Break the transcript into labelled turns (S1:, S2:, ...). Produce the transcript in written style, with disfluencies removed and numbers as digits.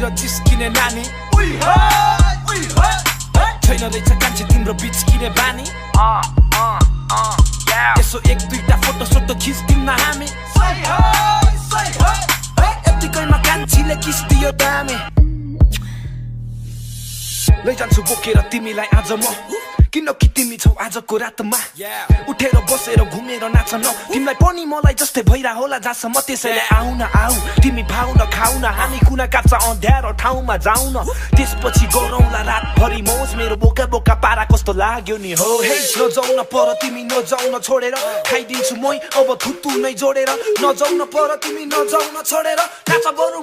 S1: तिर जिस्किने नानी छैन रहेछ कान्छे तिम्रो बिच्किने बानी यसो एक दुईटा फोटो सोटो खिच्दिउँ न हामी यतिकैमा कान्छीले किस दियो दामी लैजान्छु बोकेर तिमीलाई आज म किनकि तिमी छौ आजको रातमा उठेर बसेर घुमेर नाच्न तिमीलाई पनि मलाई जस्तै भइरा होला जहाँसम्म त्यसैले आउ न आऊ तिमी भाउ न खाउ न हामी कुना काप्चा अँध्यारो ठाउँमा जाऊ न त्यसपछि गरौँला रातभरि मौज मेरो बोका बोका पारा कस्तो लाग्यो नि हो हे नजाउ न पर तिमी नजाउ न छोडेर खाइदिन्छु मै अब थुतु नै जोडेर नजाउ न पर तिमी नजाउ न छोडेर नाच बरु